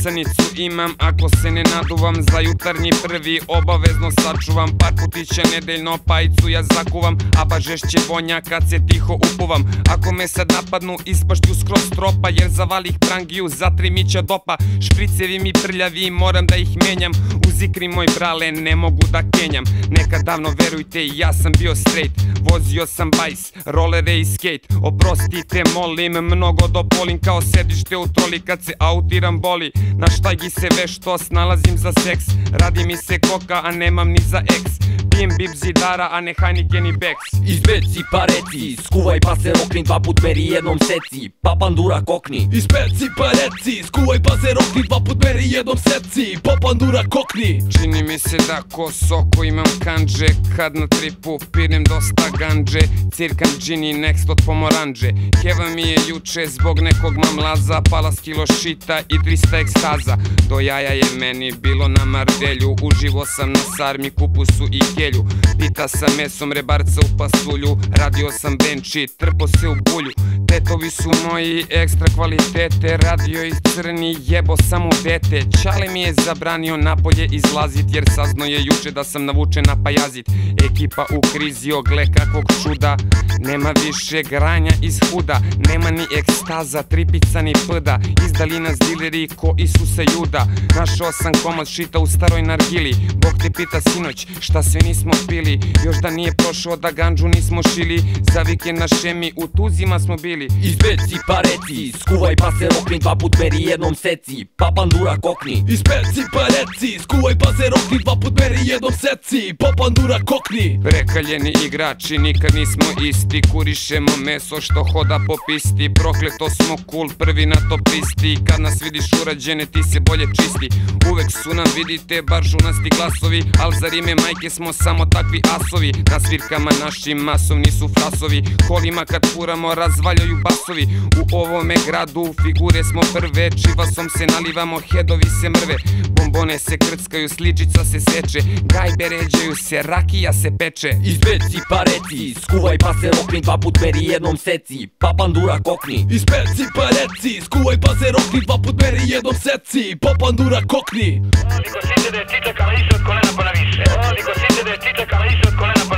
Pisanicu imam, ako se ne naduvam, za jutarnji prvi obavezno sačuvam. Par putića nedeljno pajicu ja zakuvam, a ba žešće vonja kad se tiho upuvam. Ako me sad napadnu ispašću skroz tropa, jer zavalih prangiju za 3 mića dopa. Špricevi mi prljavi, moram da ih menjam, uz ikri moj brale ne mogu da kenjam. Nekad davno, verujte, ja sam bio straight, vozio sam bajs, rolere i skate. Oprostite, molim, mnogo dopolim kao sedište u troli kad se autiram boli. Na štajgi se vešto snalazim za seks, radi mi se koka, a nemam ni za eks. Pijem bib zidara, a ne Heineken i Becks. Izbeci pa reci, skuvaj pa se rokni, 2 put meri jednom seci, pa pandura kokni. Izbeci pa reci, skuvaj pa se rokni, 2 put meri jednom seci, pa pandura kokni. Čini mi se da ko soko imam kanđe, kad na tripu pinem dosta ganđe. Cirkam džini next od pomoranđe. Keva mi je juče zbog nekog mamlaza pala s kilo šita i 300 ekstaza. Do jaja je meni bilo na mardelju, uživo sam na sarmi, kupusu i kelju. Pita sa mesom rebarca u pasulju, radio sam benči, trpo se u bulju. Tetovi su moji ekstra kvalitete, radio iz crni, jebo samo dete. Čale mi je zabranio napolje izlazit, jer sazno je juče da sam navučen na pajazit. Ekipa u krizi, ogle kakvog čuda, nema više granja iz huda, nema ni ekstaza, tripica ni pda. Izdali nas dileri ko Isusa Juda. Našao sam komad šita u staroj nargili, Bog te pita sinoć šta sve nismo pili. Još da nije prošao da ganđu nismo šili, za vikend na šemi u tuzima smo bili. Izbeci pa reci, skuvaj pa se rokni, 2 put meri jednom seci, pa pandura kokni. Izbeci pa reci, skuvaj pa se rokni, 2 put meri jednom seci, pa pandura kokni. Prekaljeni igrači, nikad nismo isti, kurišemo meso što hoda po pisti. Prokleto smo cool, prvi na top listi, kad nas vidiš urađene ti se bolje čisti. Uvek su nam, vidite, bar žunasti glasovi, al za rime majke smo samo takvi asovi. Na svirkama našim masovni su frasovi, kolima kad furamo razvaljaju basovi. U ovome gradu figure smo prve, čivasom se nalivamo, headovi se mrve. Bombone se krckaju, sličica se seče, gajbe ređaju se, rakija se peče. Izbeci pa reci, skuvaj pa se rokni, 2 put meri jednom seci, pa pandura kokni. Izbeci pa reci, skuvaj pa se rokni, 2 put meri jednom seci, pa pandura kokni. Niko sinte da je cicakala više od kolena pa na više. Niko sinte da je cicakala više od kolena pa na više.